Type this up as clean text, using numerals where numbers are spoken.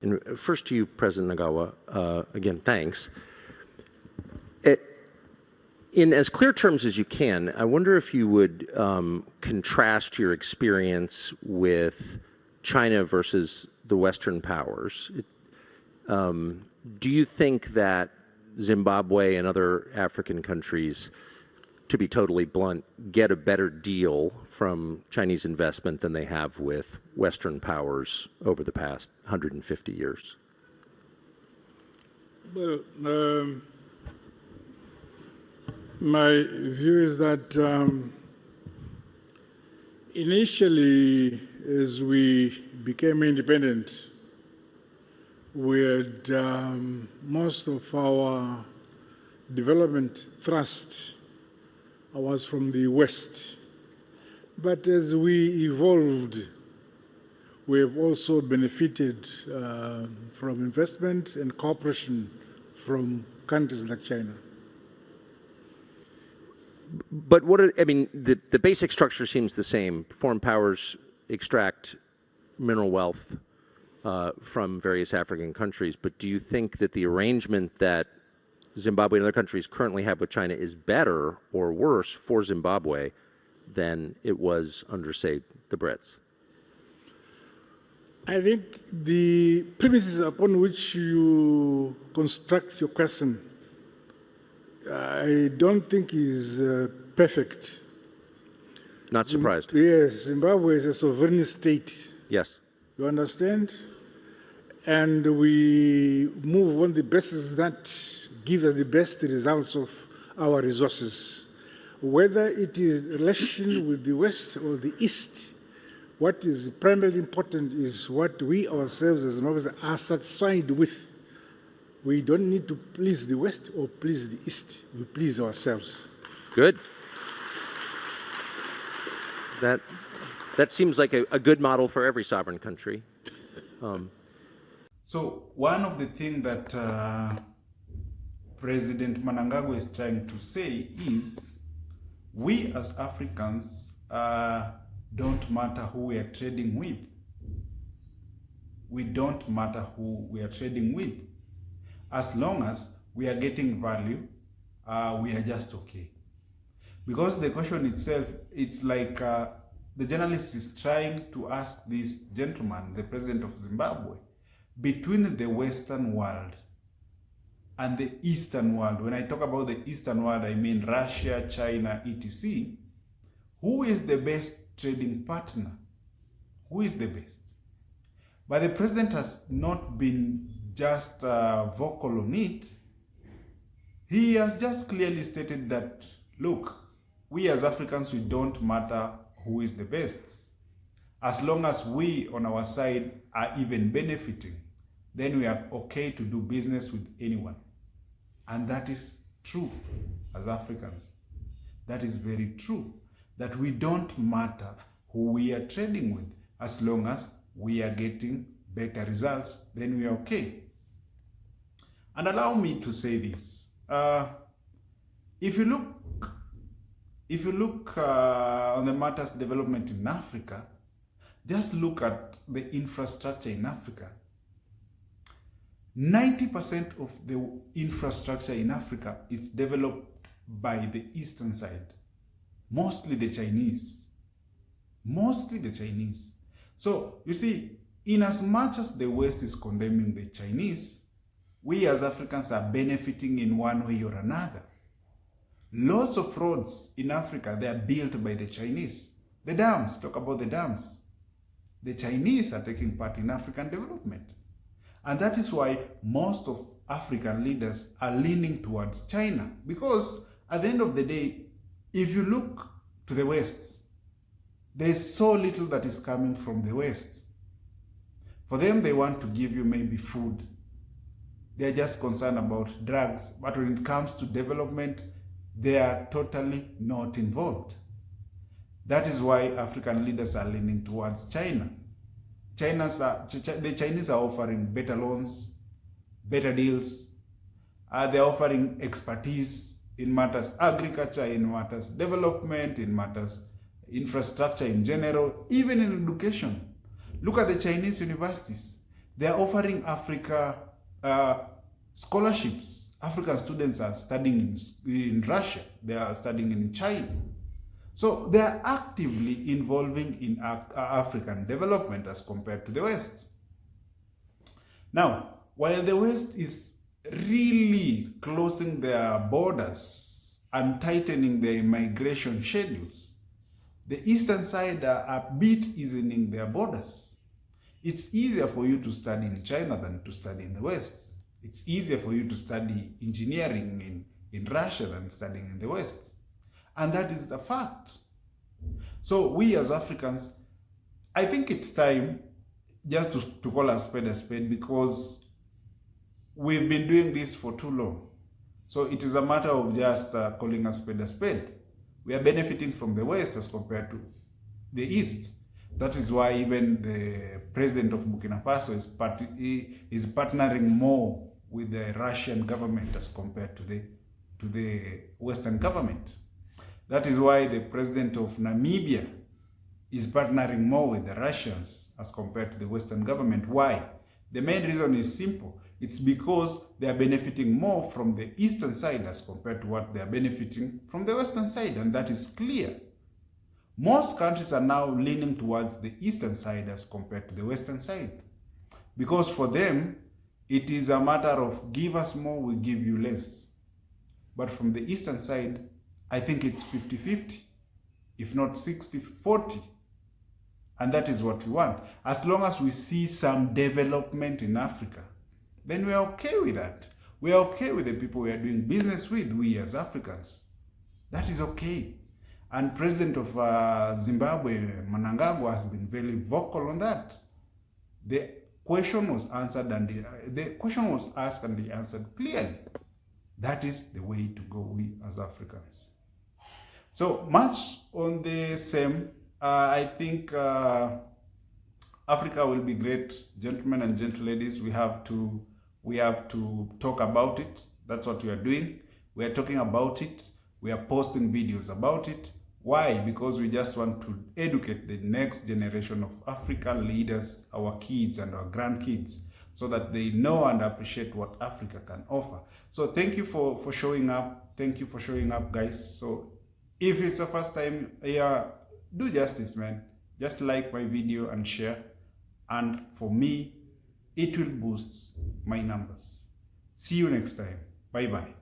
And first to you, President Nagawa, again, thanks. In as clear terms as you can, I wonder if you would contrast your experience with China versus the Western powers. Do you think that Zimbabwe and other African countries, to be totally blunt, get a better deal from Chinese investment than they have with Western powers over the past 150 years? Well, my view is that initially, as we became independent, we had most of our development thrust was from the West. But as we evolved, we have also benefited from investment and cooperation from countries like China. But the basic structure seems the same. Foreign powers extract mineral wealth from various African countries. But do you think that the arrangement that Zimbabwe and other countries currently have with China is better or worse for Zimbabwe than it was under, say, the Brits? I think the premises upon which you construct your question, I don't think is perfect. Not surprised. Yes, Zimbabwe is a sovereign state. Yes. You understand? And we move on the basis that gives us the best results of our resources. Whether it is relation with the West or the East, what is primarily important is what we ourselves as Zimbabweans are satisfied with. We don't need to please the West or please the East. We please ourselves. Good. That seems like a good model for every sovereign country. So one of the things that President Mnangagwa is trying to say is we as Africans don't matter who we are trading with. We don't matter who we are trading with. As long as we are getting value, we are just okay. Because the question itself, it's like the journalist is trying to ask this gentleman, the president of Zimbabwe, between the Western world and the Eastern world. When I talk about the Eastern world, I mean Russia, China, etc. Who is the best trading partner? Who is the best? But the president has not been just vocal on it. He has just clearly stated that, look, we as Africans, we don't matter who is the best. As long as we on our side are even benefiting, then we are okay to do business with anyone. And that is true as Africans. That is very true, that we don't matter who we are trading with. As long as we are getting better results, then we are okay. And allow me to say this. If you look on the matters development in Africa, just look at the infrastructure in Africa. 90% of the infrastructure in Africa is developed by the eastern side, mostly the Chinese. Mostly the Chinese. So, you see, in as much as the West is condemning the Chinese, we as Africans are benefiting in one way or another. Lots of roads in Africa, they are built by the Chinese. The dams, talk about the dams. The Chinese are taking part in African development. And that is why most of African leaders are leaning towards China. Because at the end of the day, if you look to the West, there's so little that is coming from the West. For them, they want to give you maybe food. They're just concerned about drugs. But when it comes to development, they are totally not involved. That is why African leaders are leaning towards China. The Chinese are offering better loans, better deals. They're offering expertise in matters agriculture, in matters development, in matters infrastructure in general, even in education. Look at the Chinese universities. They are offering Africa scholarships. African students are studying in Russia. They are studying in China. So they are actively involving in African development as compared to the West. Now, while the West is really closing their borders and tightening their immigration schedules, the eastern side are a bit easing their borders. It's easier for you to study in China than to study in the West. It's easier for you to study engineering in Russia than studying in the West. And that is the fact. So we as Africans, I think it's time just to call a spade because we've been doing this for too long. So it is a matter of just calling a spade. We are benefiting from the West as compared to the East. That is why even the president of Burkina Faso is partnering more with the Russian government as compared to the Western government. That is why the president of Namibia is partnering more with the Russians as compared to the Western government. Why? The main reason is simple. It's because they are benefiting more from the eastern side as compared to what they are benefiting from the western side, and that is clear. Most countries are now leaning towards the eastern side as compared to the western side, because for them, it is a matter of give us more, we give you less. But from the eastern side, I think it's 50-50, if not 60-40. And that is what we want. As long as we see some development in Africa, then we are okay with that. We are okay with the people we are doing business with, we as Africans. That is okay. And President of Zimbabwe, Mnangagwa, has been very vocal on that. The question was answered and the question was asked and he answered clearly. That is the way to go, we as Africans. So much on the same. I think Africa will be great, gentlemen and gentle ladies. We have to talk about it. That's what we are doing. We are talking about it. We are posting videos about it. Why? Because we just want to educate the next generation of African leaders, our kids and our grandkids, so that they know and appreciate what Africa can offer. So thank you for showing up. Thank you for showing up, guys. So if it's the first time here, do justice, man. Just like my video and share. And for me, it will boost my numbers. See you next time. Bye-bye.